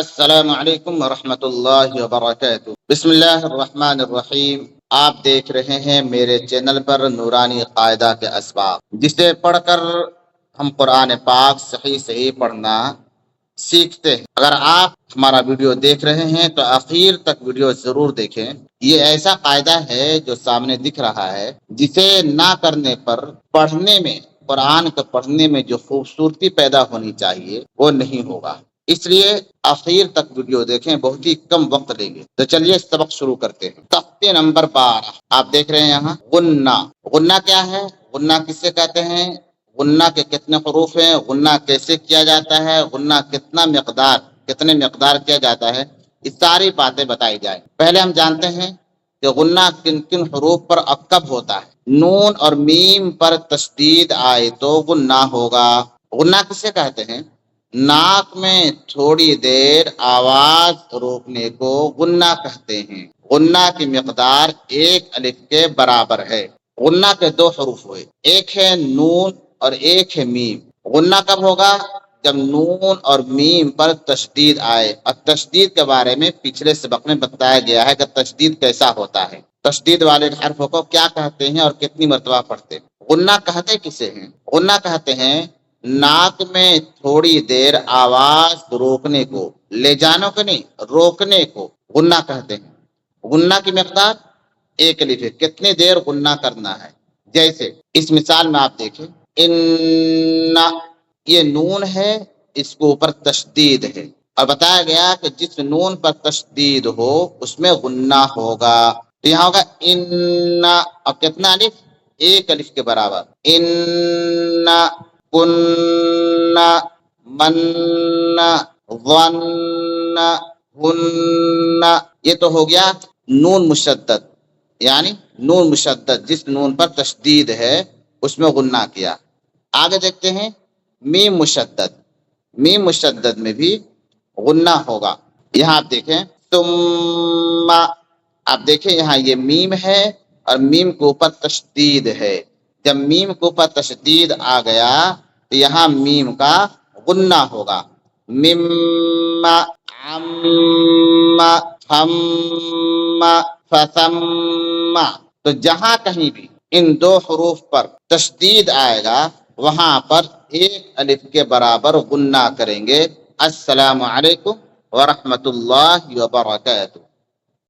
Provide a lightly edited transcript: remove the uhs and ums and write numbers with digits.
السلام علیکم ورحمۃ اللہ وبرکاتہ۔ بسم اللہ الرحمن الرحیم۔ آپ دیکھ رہے ہیں میرے چینل پر نورانی قاعدہ کے اسباب، جسے پڑھ کر ہم قرآن پاک صحیح پڑھنا سیکھتے ہیں۔ اگر آپ ہمارا ویڈیو دیکھ رہے ہیں تو آخر تک ویڈیو ضرور دیکھیں۔ یہ ایسا قاعدہ ہے جو سامنے دکھ رہا ہے، جسے نہ کرنے پر پڑھنے میں، قرآن کو پڑھنے میں جو خوبصورتی پیدا ہونی چاہیے وہ نہیں ہوگا۔ اس لیے آخر تک ویڈیو دیکھیں، بہت ہی کم وقت لیں گے۔ تو چلیے سبق شروع کرتے ہیں۔ تختے نمبر 12 آپ دیکھ رہے ہیں یہاں غنہ۔ غنہ کیا ہے؟ غنہ کسے کہتے ہیں؟ غنہ کے کتنے حروف ہیں؟ غنہ کیسے کیا جاتا ہے؟ غنہ کتنے مقدار کیا جاتا ہے؟ یہ ساری باتیں بتائی جائیں۔ پہلے ہم جانتے ہیں کہ غنہ کن کن حروف پر اور کب ہوتا ہے۔ نون اور میم پر تشدید آئے تو غنہ ہوگا۔ غنہ کسے کہتے ہیں؟ ناک میں تھوڑی دیر آواز روکنے کو غنہ کہتے ہیں۔ غنہ کی مقدار 1 الف کے برابر ہے۔ غنہ کے 2 حروف ہوئے، ایک ہے نون اور ایک ہے میم۔ غنہ کب ہوگا؟ جب نون اور میم پر تشدید آئے، اور تشدید کے بارے میں پچھلے سبق میں بتایا گیا ہے کہ تشدید کیسا ہوتا ہے، تشدید والے حرف کو کیا کہتے ہیں اور کتنی مرتبہ پڑھتے ہیں۔ غنہ کہتے کسے ہیں؟ غنہ کہتے ہیں ناک میں تھوڑی دیر آواز روکنے کو، لے جانے کو نہیں، روکنے کو غنہ کہتے ہیں۔ غنہ کی مقدار 1 الف ہے۔ کتنی دیر غنہ کرنا ہے؟ جیسے اس مثال میں آپ دیکھیں، ان، یہ نون ہے، اس کو اوپر تشدید ہے، اور بتایا گیا کہ جس نون پر تشدید ہو اس میں غنہ ہوگا۔ تو یہاں ہوگا ان، اور کتنا الف؟ 1 الف کے برابر۔ ان کن، من، ظن، ہن، یہ تو ہو گیا نون مشدد، یعنی نون مشدد جس نون پر تشدید ہے اس میں غنہ کیا۔ آگے دیکھتے ہیں میم مشدد۔ میم مشدد میں بھی غنہ ہوگا۔ یہاں آپ دیکھیں ثم، آپ دیکھیں یہاں یہ میم ہے اور میم کے اوپر تشدید ہے۔ جب میم کے اوپر تشدید آ گیا تو یہاں میم کا غنہ ہوگا۔ مم، عم، ہم، فثم۔ تو جہاں کہیں بھی ان 2 حروف پر تشدید آئے گا وہاں پر 1 الف کے برابر غنہ کریں گے۔ السلام علیکم ورحمۃ اللہ وبرکاتہ۔